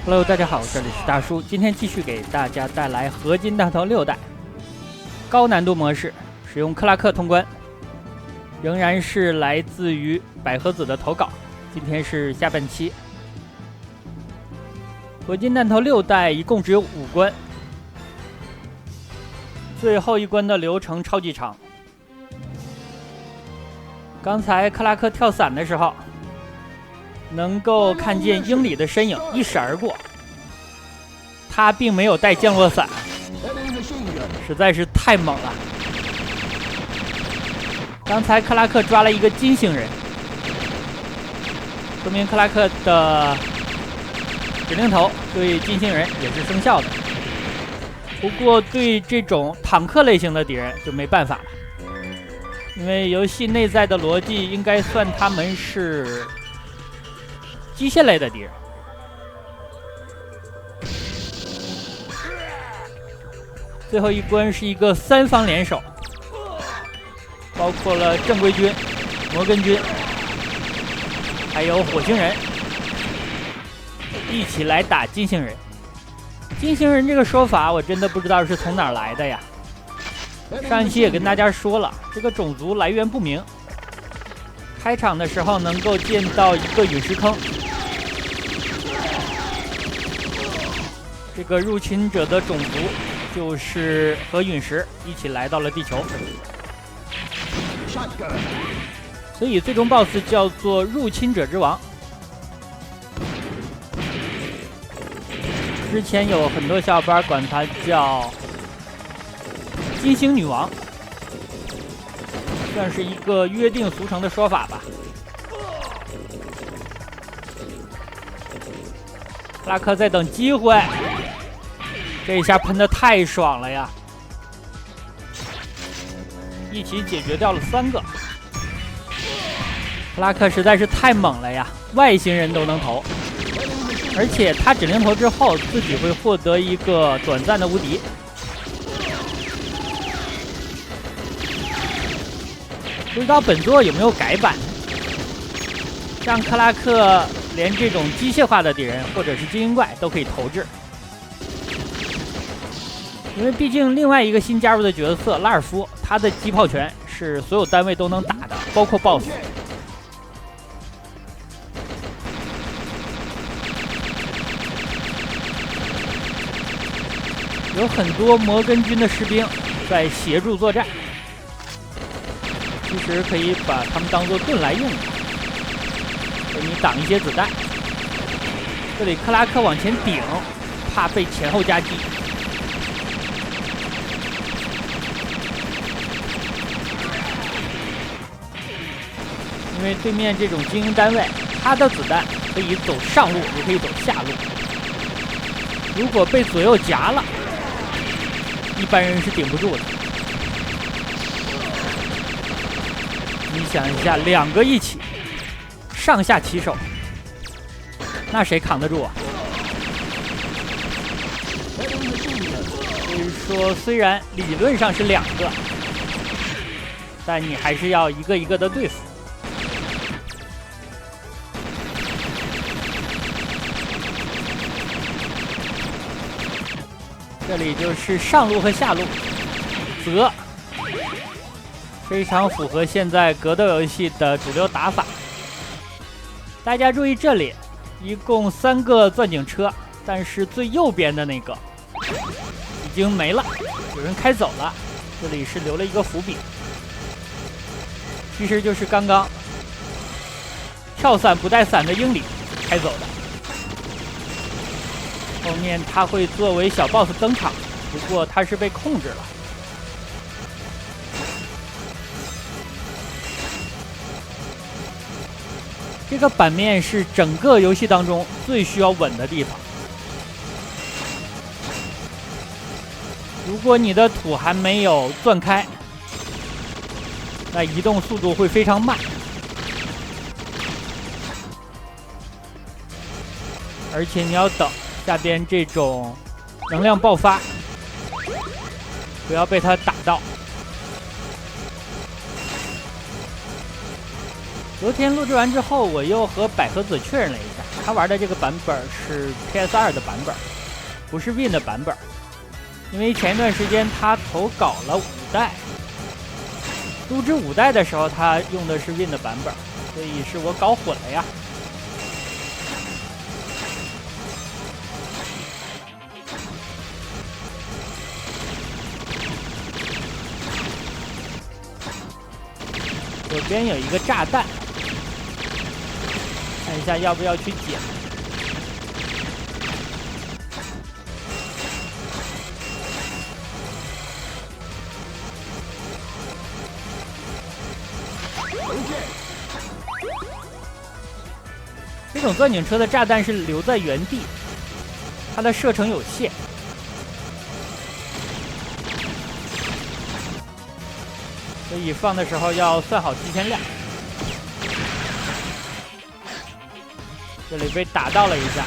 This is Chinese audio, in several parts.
Hello， 大家好，这里是大叔，今天继续给大家带来合金弹头6代高难度模式，使用克拉克通关，仍然是来自于百合子的投稿。今天是下半期，合金弹头6代一共只有5关，最后一关的流程超级长。刚才克拉克跳伞的时候，能够看见英里的身影一闪而过，他并没有带降落伞，实在是太猛了。刚才克拉克抓了一个金星人，说明克拉克的指令头对金星人也是生效的。不过对这种坦克类型的敌人就没办法了，因为游戏内在的逻辑应该算他们是机械类的敌人。最后一关是一个3方联手，包括了正规军、摩根军还有火星人，一起来打金星人。金星人这个说法我真的不知道是从哪儿来的呀。上一期也跟大家说了，这个种族来源不明。开场的时候能够见到一个陨石坑，这个入侵者的种族就是和陨石一起来到了地球，所以最终 BOSS 叫做入侵者之王。之前有很多小伙伴管它叫金星女王，算是一个约定俗成的说法吧。克拉克在等机会，这一下喷得太爽了呀！一起解决掉了3个。克拉克实在是太猛了呀，外星人都能投，而且他指令投之后自己会获得一个短暂的无敌。不知道本作有没有改版，让克拉克连这种机械化的敌人或者是精英怪都可以投掷。因为毕竟另外一个新加入的角色拉尔夫，他的机炮拳是所有单位都能打的，包括 BOSS。有很多摩根军的士兵在协助作战，其实可以把他们当作盾来用的，给你挡一些子弹。这里克拉克往前顶，怕被前后夹击。因为对面这种精英单位，他的子弹可以走上路，也可以走下路。如果被左右夹了，一般人是顶不住的。你想一下，2个一起上下其手，那谁扛得住啊？所以说，虽然理论上是2个，但你还是要一个一个的对付。这里就是上路和下路择，非常符合现在格斗游戏的主流打法。大家注意，这里一共3个钻井车，但是最右边的那个已经没了，有人开走了。这里是留了一个伏笔，其实就是刚刚跳伞不带伞的英里开走的。后面他会作为小 BOSS 登场，不过他是被控制了。这个版面是整个游戏当中最需要稳的地方。如果你的土还没有钻开，那移动速度会非常慢，而且你要等下边这种能量爆发，不要被它打到。昨天录制完之后，我又和百合子确认了一下，他玩的这个版本是 PS2 的版本，不是 Win 的版本。因为前一段时间他投稿了5代，录制5代的时候他用的是 Win 的版本，所以是我搞混了呀。左边有一个炸弹，看一下要不要去捡。这种钻井车的炸弹是留在原地，它的射程有限。所以放的时候要算好提前量。这里被打到了一下，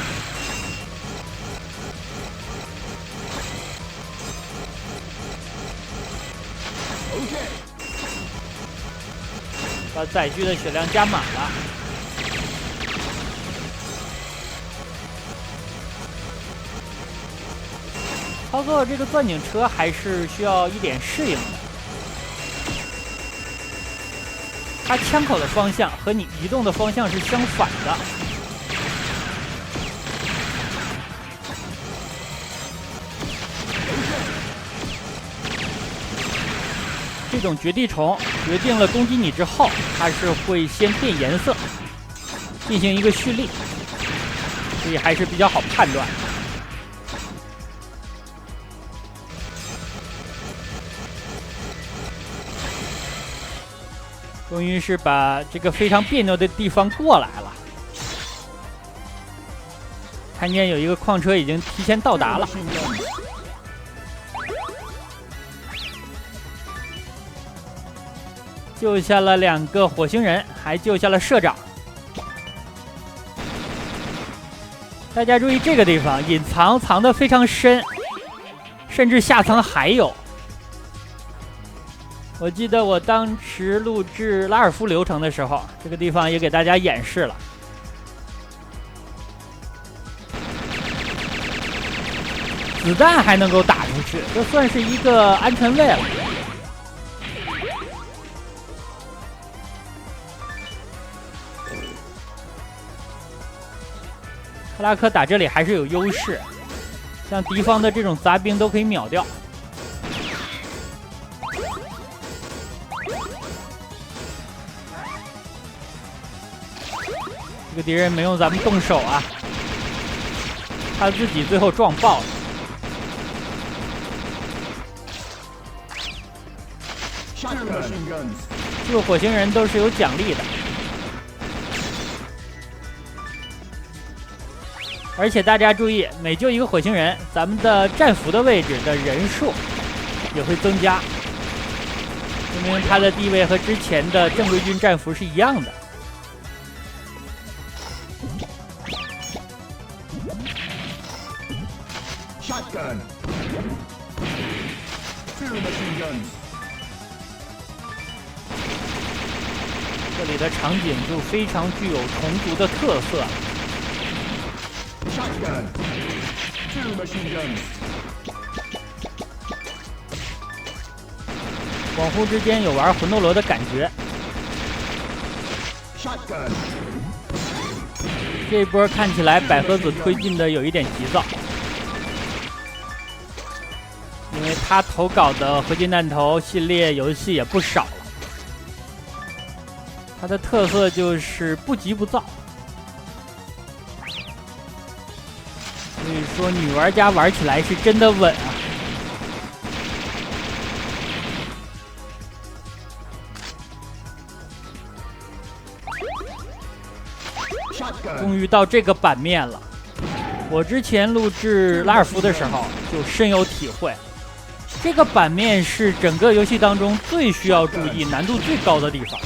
把载具的血量加满了。操作这个钻井车还是需要一点适应的。它枪口的方向和你移动的方向是相反的。这种绝地虫决定了攻击你之后，它是会先变颜色，进行一个蓄力，所以还是比较好判断。终于是把这个非常别扭的地方过来了。看见有一个矿车已经提前到达了。救下了2个火星人，还救下了社长。大家注意这个地方，隐藏藏得非常深，甚至下层还有。我记得我当时录制拉尔夫流程的时候，这个地方也给大家演示了。子弹还能够打出去，这算是一个安全位了。克拉克打这里还是有优势，像敌方的这种杂兵都可以秒掉。这个敌人没用咱们动手啊，他自己最后撞爆了。救火星人都是有奖励的，而且大家注意，每救一个火星人，咱们的战俘的位置的人数也会增加，说明他的地位和之前的正规军战俘是一样的。Shotgun. 2 machine guns. 这里的场景就非常具有虫族的特色。Shotgun. 2 machine guns. 恍惚之间有玩魂斗罗的感觉。Shotgun. 这一波看起来百合子推进的有一点急躁。因为他投稿的合金弹头系列游戏也不少了，它的特色就是不急不躁，所以说女玩家玩起来是真的稳啊。终于到这个版面了，我之前录制拉尔夫的时候就深有体会。这个版面是整个游戏当中最需要注意、难度最高的地方。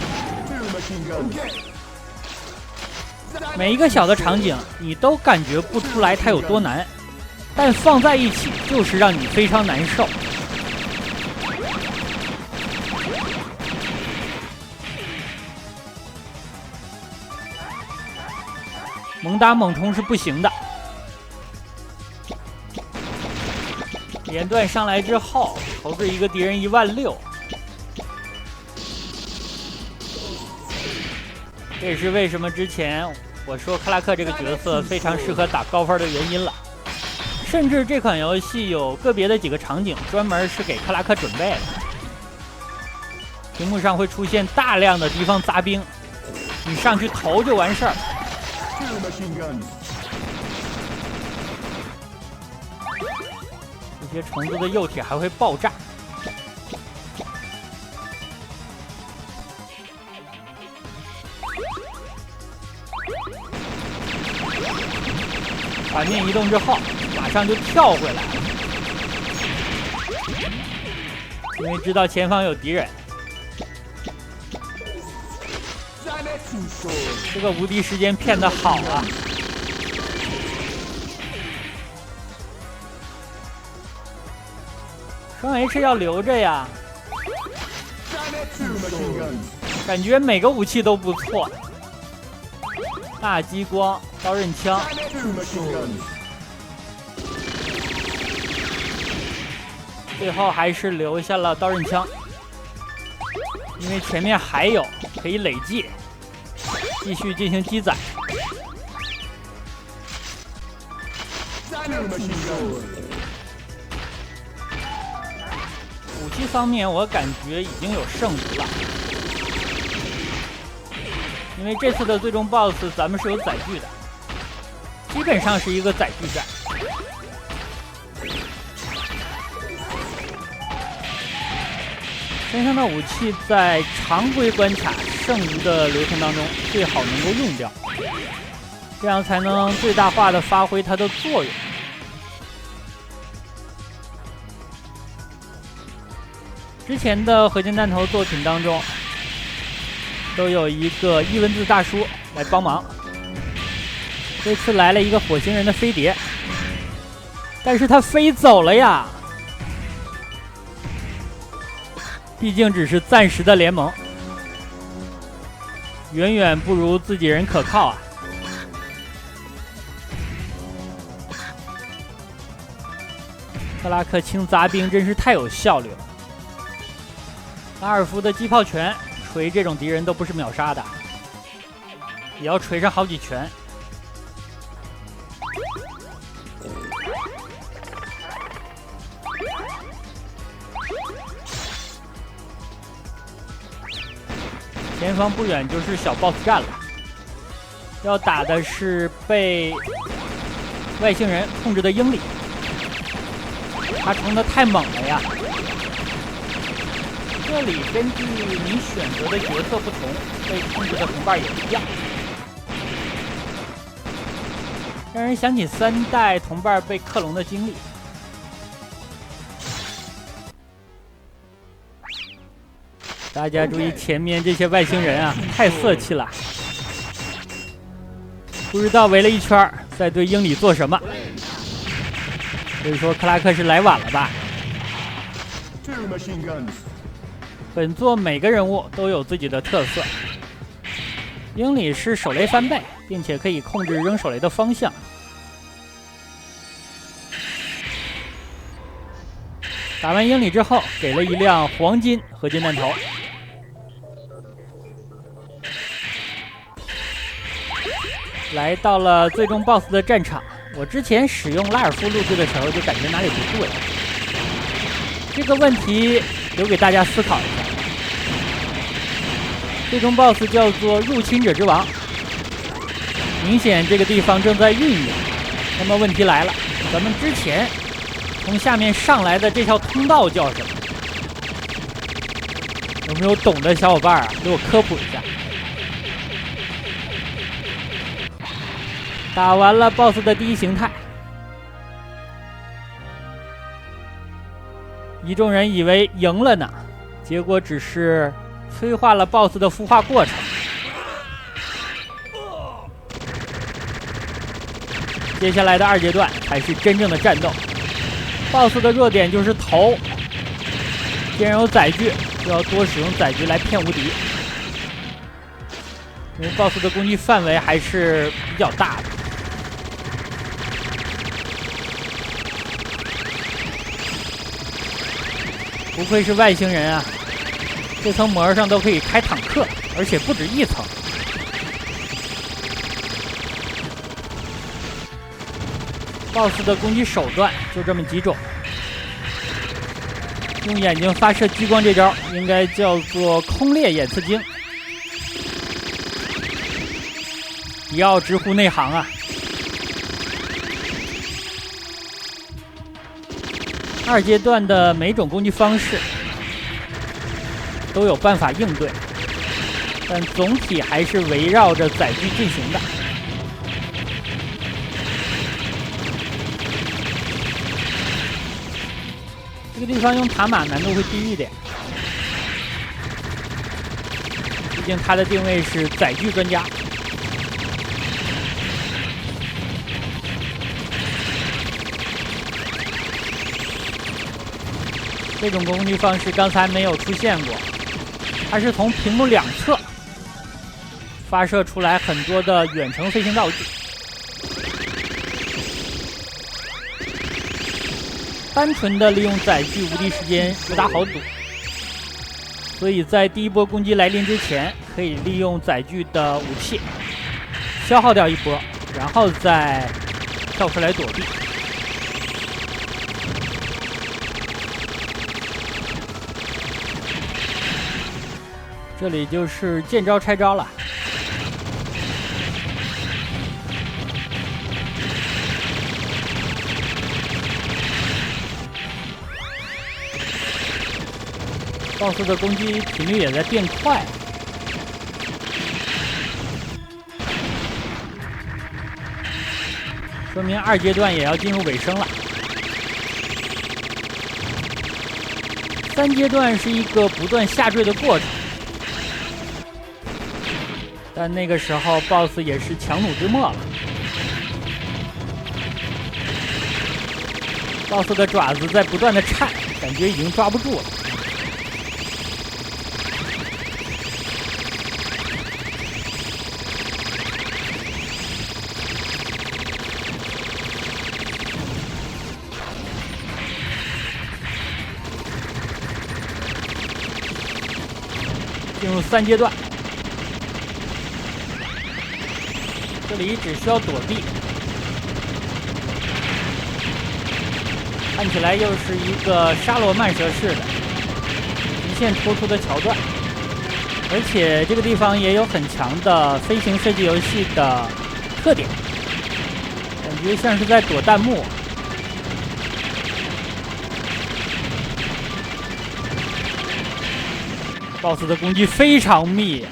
每一个小的场景，你都感觉不出来它有多难，但放在一起就是让你非常难受。猛打猛冲是不行的。连段上来之后，投掷一个敌人16000。这也是为什么之前我说克拉克这个角色非常适合打高分的原因了。甚至这款游戏有个别的几个场景专门是给克拉克准备的。屏幕上会出现大量的敌方杂兵，你上去投就完事儿。这些虫子的幼体还会爆炸。反面移动之后，马上就跳回来，因为知道前方有敌人。这个无敌时间骗得好啊！双 H 要留着呀，感觉每个武器都不错。大激光、刀刃枪，最后还是留下了刀刃枪，因为前面还有可以累计，继续进行积攒。武器方面，我感觉已经有剩余了。因为这次的最终 BOSS 咱们是有载具的，基本上是一个载具战。身上的武器在常规关卡剩余的流程当中最好能够用掉，这样才能最大化的发挥它的作用。之前的合金弹头作品当中都有一个伊文字大叔来帮忙，这次来了一个火星人的飞碟，但是他飞走了呀，毕竟只是暂时的联盟，远远不如自己人可靠啊。克拉克清杂兵真是太有效率了，拉尔夫的击炮拳锤这种敌人都不是秒杀的，也要锤上好几拳。前方不远就是小 BOSS 战了，要打的是被外星人控制的英里，他冲的太猛了呀。这里根据你选择的角色不同，被控制的同伴也不一样，让人想起3代同伴被克隆的经历。大家注意前面这些外星人啊，太色气了，不知道围了一圈在对英里做什么。所以说克拉克是来晚了吧。本作每个人物都有自己的特色，英里是手雷翻倍，并且可以控制扔手雷的方向。打完英里之后，给了一辆黄金合金弹头。来到了最终 BOSS 的战场，我之前使用拉尔夫录制的时候就感觉哪里不对，这个问题留给大家思考一下。最终 BOSS 叫做入侵者之王，明显这个地方正在运营。那么问题来了，咱们之前从下面上来的这条通道叫什么？有没有懂的小伙伴啊，给我科普一下。打完了 BOSS 的第一形态，一众人以为赢了呢，结果只是催化了 BOSS 的孵化过程。接下来的2阶段才是真正的战斗。BOSS 的弱点就是头，既然有载具，就要多使用载具来骗无敌。因为 BOSS 的攻击范围还是比较大的。不愧是外星人啊！这层膜上都可以开坦克，而且不止一层。BOSS 的攻击手段就这么几种。用眼睛发射激光这招应该叫做空裂眼刺经。迪奥直呼内行啊！二阶段的每种攻击方式都有办法应对，但总体还是围绕着载具进行的。这个地方用塔马难度会低一点，毕竟它的定位是载具专家。这种攻击方式刚才没有出现过，它是从屏幕两侧发射出来很多的远程飞行道具。单纯的利用载具无敌时间不大好赌，所以在第一波攻击来临之前，可以利用载具的武器消耗掉一波，然后再跳出来躲避。这里就是见招拆招了。BOSS 的攻击频率也在变快，说明二阶段也要进入尾声了。三阶段是一个不断下坠的过程，但那个时候 BOSS 也是强弩之末了。BOSS 的爪子在不断的颤，感觉已经抓不住了。进入三阶段，这里只需要躲避，看起来又是一个沙罗曼蛇式的极限突出的桥段，而且这个地方也有很强的飞行射击游戏的特点，感觉像是在躲弹幕。BOSS 的攻击非常密，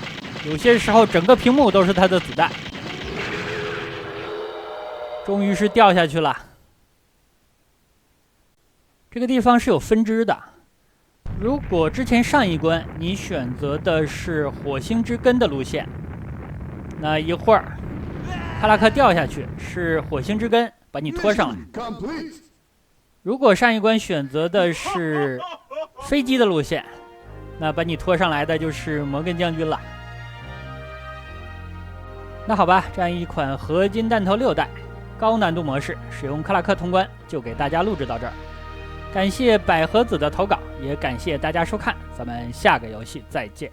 有些时候整个屏幕都是他的子弹。终于是掉下去了。这个地方是有分支的，如果之前上一关你选择的是火星之根的路线，那一会儿克拉克掉下去是火星之根把你拖上来。如果上一关选择的是飞机的路线，那把你拖上来的就是摩根将军了。那好吧，这样一款合金弹头6代高难度模式，使用克拉克通关就给大家录制到这儿。感谢百合子的投稿，也感谢大家收看，咱们下个游戏再见。